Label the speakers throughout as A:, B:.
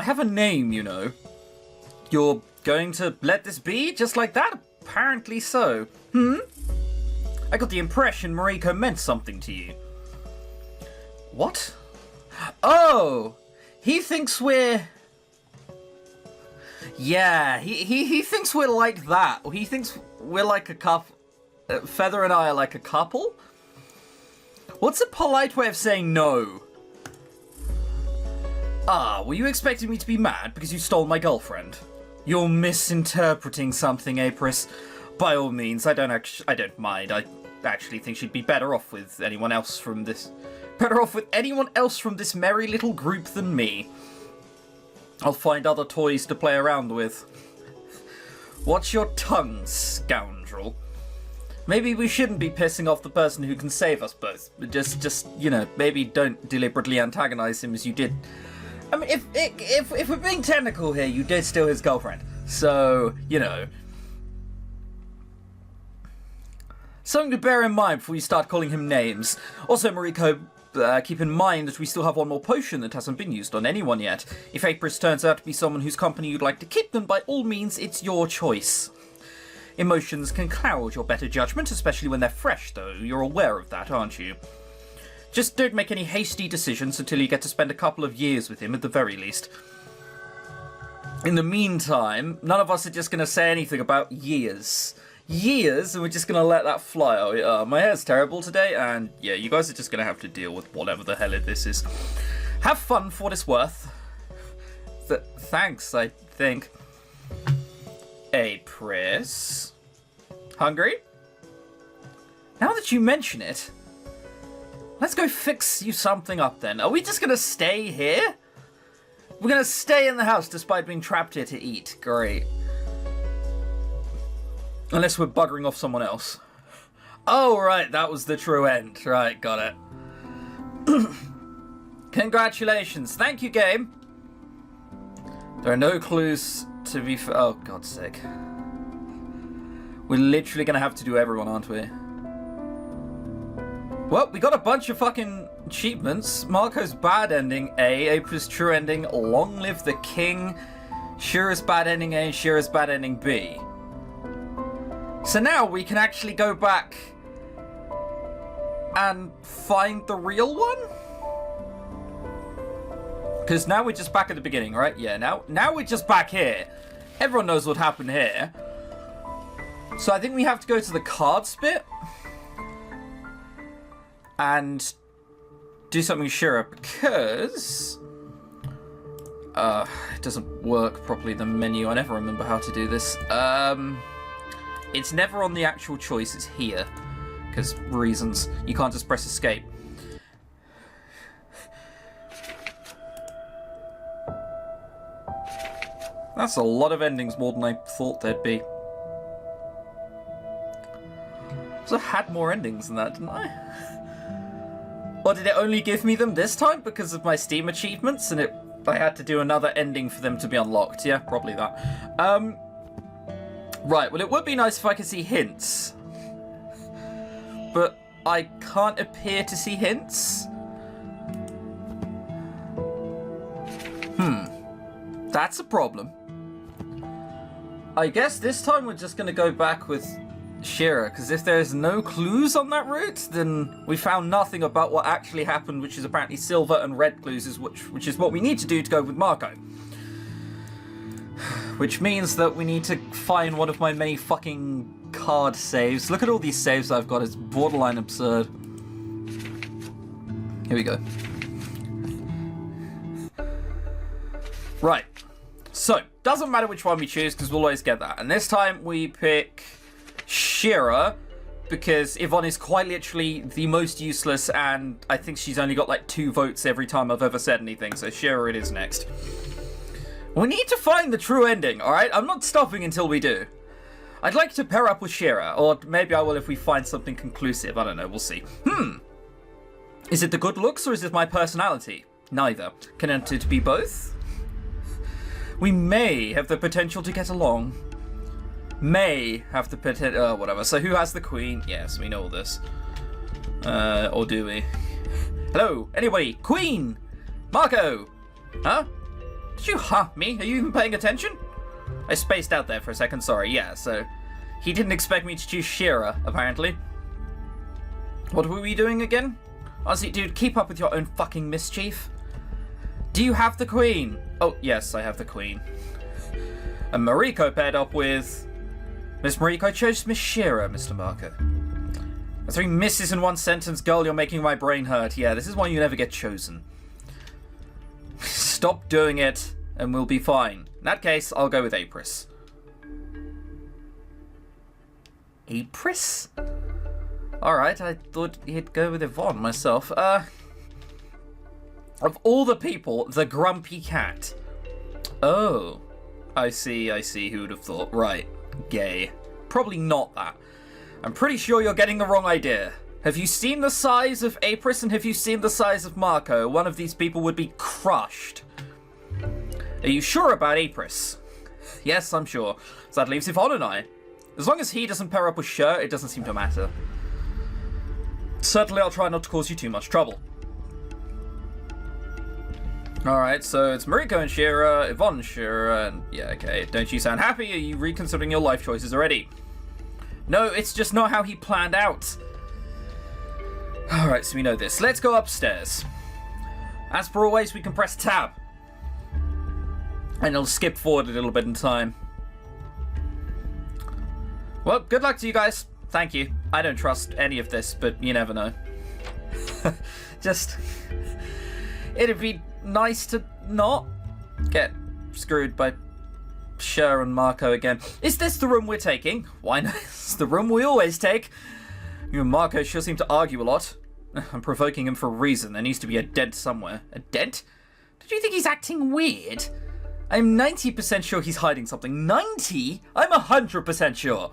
A: I have a name, you know. You're going to let this be just like that? Apparently so. I got the impression Mariko meant something to you. What? Oh! He thinks we're... Yeah, he thinks we're like that. He thinks we're like a couple. Feather and I are like a couple? What's a polite way of saying no? Ah, were you expecting me to be mad because you stole my girlfriend? You're misinterpreting something, Apris. By all means, I don't mind. I actually think she'd be better off with anyone else from this... Better off with anyone else from this merry little group than me. I'll find other toys to play around with. Watch your tongue, scoundrel. Maybe we shouldn't be pissing off the person who can save us both. Just you know, maybe don't deliberately antagonize him as you did. I mean, if we're being technical here, you did steal his girlfriend. So, you know. Something to bear in mind before you start calling him names. Also, Mariko, keep in mind that we still have one more potion that hasn't been used on anyone yet. If Apris turns out to be someone whose company you'd like to keep, then by all means, it's your choice. Emotions can cloud your better judgment, especially when they're fresh, though. You're aware of that, aren't you? Just don't make any hasty decisions until you get to spend a couple of years with him, at the very least. In the meantime, none of us are just going to say anything about years. Years, and we're just gonna let that fly. Oh, my hair's terrible today, and yeah, you guys are just gonna have to deal with whatever the hell this is. Have fun for what it's worth. Thanks, I think. Apris? Hungry? Now that you mention it, let's go fix you something up then. Are we just gonna stay here? We're gonna stay in the house despite being trapped here to eat. Great. Unless we're buggering off someone else. Oh, right, that was the true end. Right, got it. Congratulations. Thank you, game. There are no clues to be... Oh, God's sake. We're literally going to have to do everyone, aren't we? Well, we got a bunch of fucking achievements. Marco's bad ending, A. April's true ending, long live the king. Shira's bad ending, A. Shira's bad ending, B. So now we can actually go back and find the real one? Because now we're just back at the beginning, right? Yeah, now we're just back here. Everyone knows what happened here. So I think we have to go to the cards bit and do something Shira, because it doesn't work properly, the menu. I never remember how to do this. It's never on the actual choice, it's here. Because reasons. You can't just press escape. That's a lot of endings, more than I thought there'd be. So I had more endings than that, didn't I? Or did it only give me them this time because of my Steam achievements and I had to do another ending for them to be unlocked? Yeah, probably that. Right, well, it would be nice if I could see hints. But I can't appear to see hints. That's a problem. I guess this time we're just going to go back with Shira, because if there's no clues on that route, then we found nothing about what actually happened, which is apparently silver and red clues, which is what we need to do to go with Marco. Which means that we need to find one of my many fucking card saves. Look at all these saves I've got. It's borderline absurd. Here we go. Right. So, doesn't matter which one we choose, because we'll always get that. And this time we pick Shira, because Yvonne is quite literally the most useless, and I think she's only got like 2 votes every time I've ever said anything. So Shira it is next. We need to find the true ending, alright? I'm not stopping until we do. I'd like to pair up with Shira, or maybe I will if we find something conclusive. I don't know, we'll see. Is it the good looks, or is it my personality? Neither. Can it be both? We may have the potential to get along. May have the potential... whatever. So who has the queen? Yes, we know this. Or do we? Hello, anybody? Queen! Marco! Huh? Did you me? Are you even paying attention? I spaced out there for a second, sorry. Yeah, so he didn't expect me to choose Shira, apparently. What were we doing again? Honestly, dude, keep up with your own fucking mischief. Do you have the queen? Oh, yes, I have the queen. And Mariko paired up with... Miss Mariko chose Miss Shira, Mr. Marco. 3 misses in 1 sentence, girl, you're making my brain hurt. Yeah, this is why you never get chosen. Stop doing it, and we'll be fine. In that case, I'll go with Apris. Apris? Alright, I thought he'd go with Yvonne myself. Of all the people, the grumpy cat. Oh. I see who would have thought. Right. Gay. Probably not that. I'm pretty sure you're getting the wrong idea. Have you seen the size of Apris and have you seen the size of Marco? One of these people would be crushed. Are you sure about Apris? Yes, I'm sure. So that leaves Yvonne and I. As long as he doesn't pair up with Shira, it doesn't seem to matter. Certainly, I'll try not to cause you too much trouble. Alright, so it's Mariko and Shira, Yvonne and Shira, and yeah, okay. Don't you sound happy? Are you reconsidering your life choices already? No, it's just not how he planned out. Alright, so we know this. Let's go upstairs. As per always, we can press tab. And it'll skip forward a little bit in time. Well, good luck to you guys. Thank you. I don't trust any of this, but you never know. Just... It'd be nice to not get screwed by Shira and Marco again. Is this the room we're taking? Why not? It's the room we always take. You and Marco sure seem to argue a lot. I'm provoking him for a reason. There needs to be a dent somewhere. A dent? Did you think he's acting weird? I'm 90% sure he's hiding something. 90? I'm 100% sure.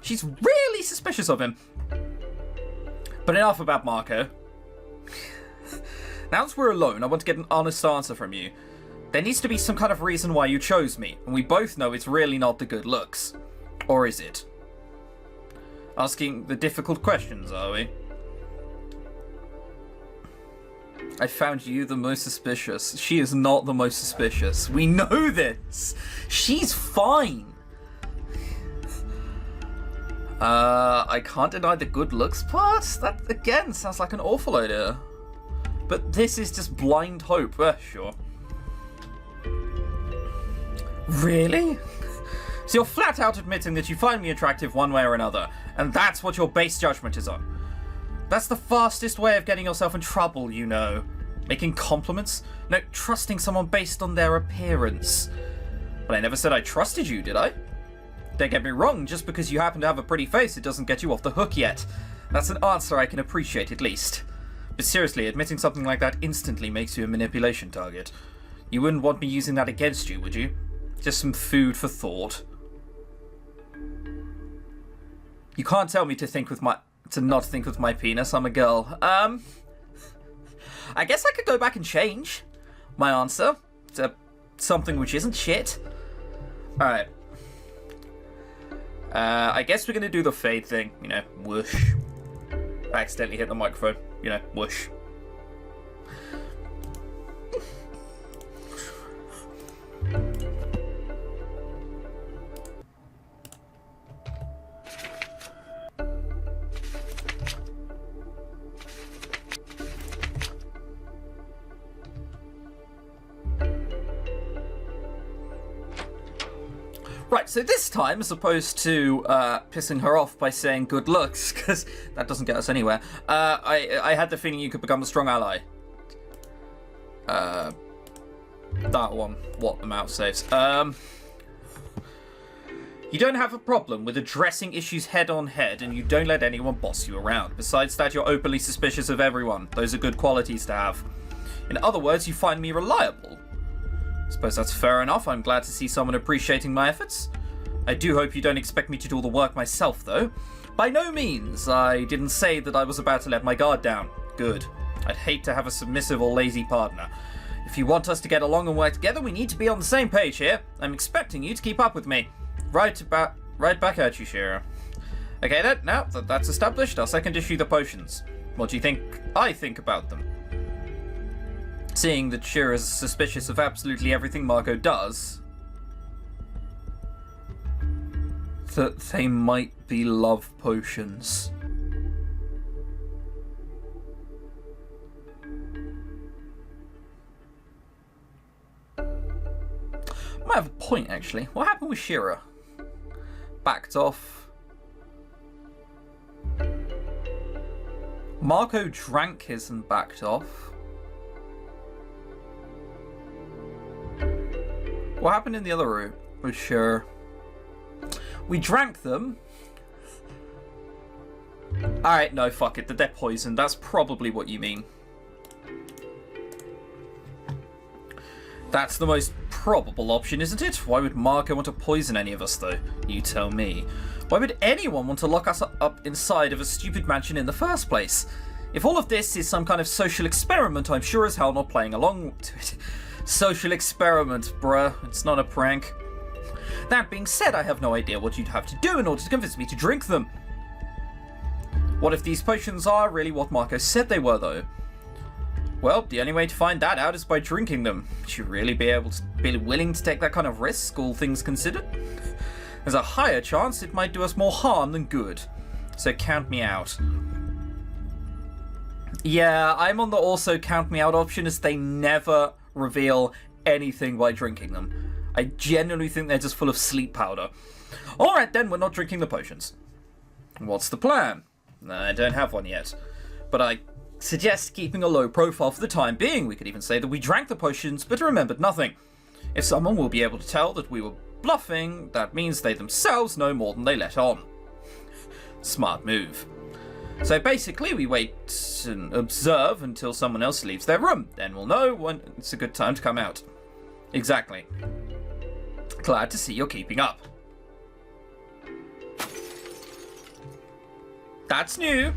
A: She's really suspicious of him. But enough about Marco. Now that we're alone, I want to get an honest answer from you. There needs to be some kind of reason why you chose me, and we both know it's really not the good looks. Or is it? Asking the difficult questions, are we? I found you the most suspicious. She is not the most suspicious. We know this. She's fine. I can't deny the good looks part. That, again, sounds like an awful idea. But this is just blind hope. Sure. Really? So you're flat out admitting that you find me attractive one way or another, and that's what your base judgment is on. That's the fastest way of getting yourself in trouble, you know. Making compliments? No, trusting someone based on their appearance. But I never said I trusted you, did I? Don't get me wrong, just because you happen to have a pretty face, it doesn't get you off the hook yet. That's an answer I can appreciate, at least. But seriously, admitting something like that instantly makes you a manipulation target. You wouldn't want me using that against you, would you? Just some food for thought. You can't tell me to not think with my penis. I'm a girl. I guess I could go back and change my answer to something which isn't shit. Alright. I guess we're gonna do the fade thing. You know, whoosh. I accidentally hit the microphone. You know, whoosh. Right, so this time, as opposed to pissing her off by saying good looks, because that doesn't get us anywhere, I had the feeling you could become a strong ally. That one, what the mouse saves. You don't have a problem with addressing issues head on head, and you don't let anyone boss you around. Besides that, you're openly suspicious of everyone. Those are good qualities to have. In other words, you find me reliable. Suppose that's fair enough. I'm glad to see someone appreciating my efforts. I do hope you don't expect me to do all the work myself, though. By no means. I didn't say that I was about to let my guard down. Good. I'd hate to have a submissive or lazy partner. If you want us to get along and work together, we need to be on the same page here. I'm expecting you to keep up with me. Right back at you, Shira. Okay then, now that that's established, I'll second issue the potions. What do you think I think about them? seeing that Shira is suspicious of absolutely everything Marco does, that they might be love potions. Might have a point, actually. What happened with Shira? Backed off. Marco drank his and backed off. What happened in the other room with Shira? We drank them. Alright, no, fuck it. They're poisoned. That's probably what you mean. That's the most probable option, isn't it? Why would Marco want to poison any of us, though? You tell me. Why would anyone want to lock us up inside of a stupid mansion in the first place? If all of this is some kind of social experiment, I'm sure as hell not playing along to it. Social experiment, bruh. It's not a prank. That being said, I have no idea what you'd have to do in order to convince me to drink them. What if these potions are really what Marco said they were, though? Well, the only way to find that out is by drinking them. Would you really be willing to take that kind of risk, all things considered? There's a higher chance it might do us more harm than good. So count me out. Yeah, I'm on the also count me out option, as they never reveal anything by drinking them. I genuinely think they're just full of sleep powder. Alright then, we're not drinking the potions. What's the plan? I don't have one yet. But I suggest keeping a low profile for the time being. We could even say that we drank the potions but remembered nothing. If someone will be able to tell that we were bluffing, that means they themselves know more than they let on. Smart move. So basically we wait and observe until someone else leaves their room. Then we'll know when it's a good time to come out. Exactly. Glad to see you're keeping up. That's new.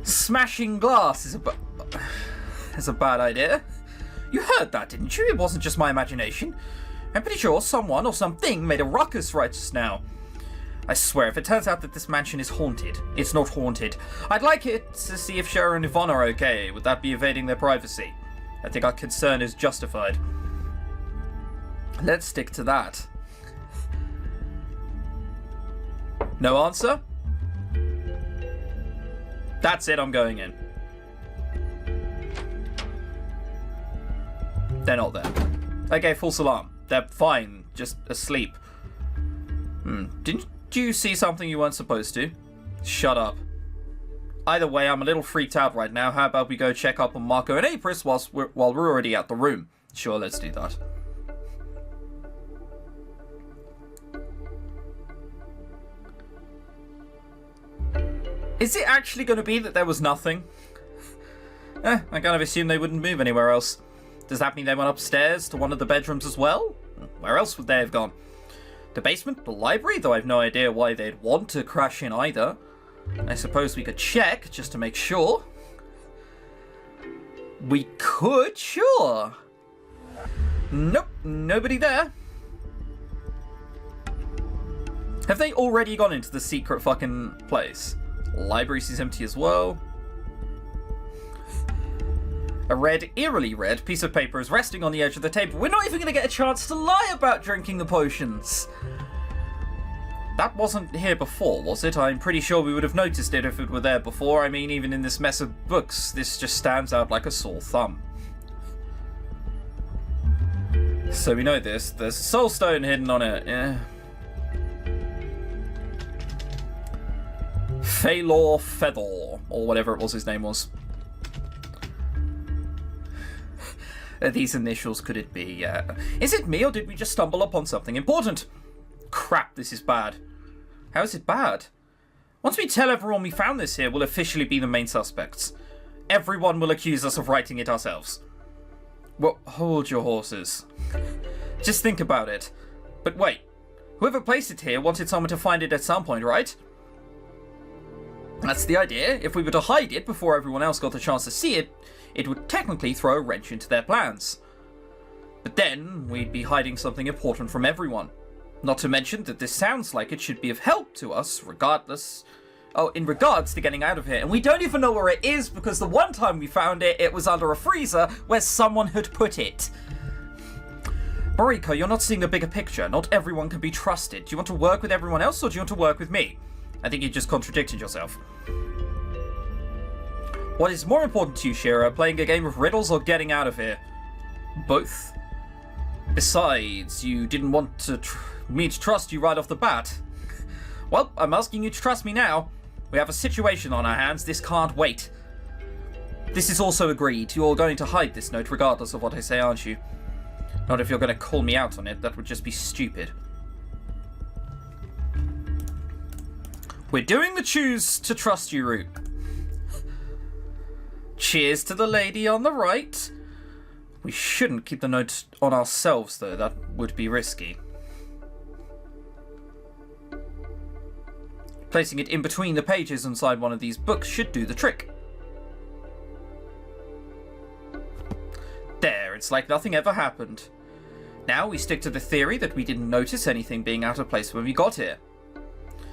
A: Smashing glass is a bad idea. You heard that, didn't you? It wasn't just my imagination. I'm pretty sure someone or something made a ruckus right just now. I swear, if it turns out that this mansion is haunted, it's not haunted. I'd like it to see if Shira and Yvonne are okay. Would that be evading their privacy? I think our concern is justified. Let's stick to that. No answer? That's it, I'm going in. They're not there. Okay, false alarm. They're fine, just asleep. Didn't you see something you weren't supposed to? Shut up. Either way, I'm a little freaked out right now. How about we go check up on Marco and Apris while we're already at the room? Sure, let's do that. Is it actually going to be that there was nothing? I kind of assumed they wouldn't move anywhere else. Does that mean they went upstairs to one of the bedrooms as well? Where else would they have gone? The basement? The library? Though I've no idea why they'd want to crash in either. I suppose we could check, just to make sure. We could, sure. Nope, nobody there. Have they already gone into the secret fucking place? Library seems empty as well. A red, eerily red piece of paper is resting on the edge of the table. We're not even going to get a chance to lie about drinking the potions. That wasn't here before, was it? I'm pretty sure we would have noticed it if it were there before. I mean, even in this mess of books, this just stands out like a sore thumb. So we know this. There's a soul stone hidden on it. Yeah. Phalor Feather, or whatever it was his name was. These initials, could it be? Is it me, or did we just stumble upon something important? Crap, this is bad. How is it bad? Once we tell everyone we found this here, we'll officially be the main suspects. Everyone will accuse us of writing it ourselves. Well, hold your horses. Just think about it. But wait, whoever placed it here wanted someone to find it at some point, right? That's the idea. If we were to hide it before everyone else got the chance to see it, it would technically throw a wrench into their plans. But then, we'd be hiding something important from everyone. Not to mention that this sounds like it should be of help to us, regardless. Oh, in regards to getting out of here. And we don't even know where it is because the one time we found it, it was under a freezer where someone had put it. Mariko, you're not seeing the bigger picture. Not everyone can be trusted. Do you want to work with everyone else or do you want to work with me? I think you just contradicted yourself. What is more important to you, Shira? Playing a game of riddles or getting out of here? Both. Besides, you didn't want me to trust you right off the bat. Well, I'm asking you to trust me now. We have a situation on our hands. This can't wait. This is also agreed. You're going to hide this note regardless of what I say, aren't you? Not if you're going to call me out on it. That would just be stupid. We're doing the choose to trust you route. Cheers to the lady on the right. We shouldn't keep the note on ourselves, though. That would be risky. Placing it in between the pages inside one of these books should do the trick. There, it's like nothing ever happened. Now we stick to the theory that we didn't notice anything being out of place when we got here.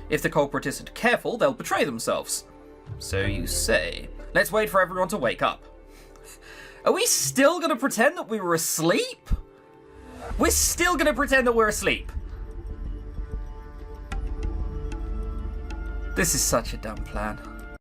A: If the culprit isn't careful, they'll betray themselves. So you say. Let's wait for everyone to wake up. Are we still going to pretend that we were asleep? We're still going to pretend that we're asleep. This is such a dumb plan.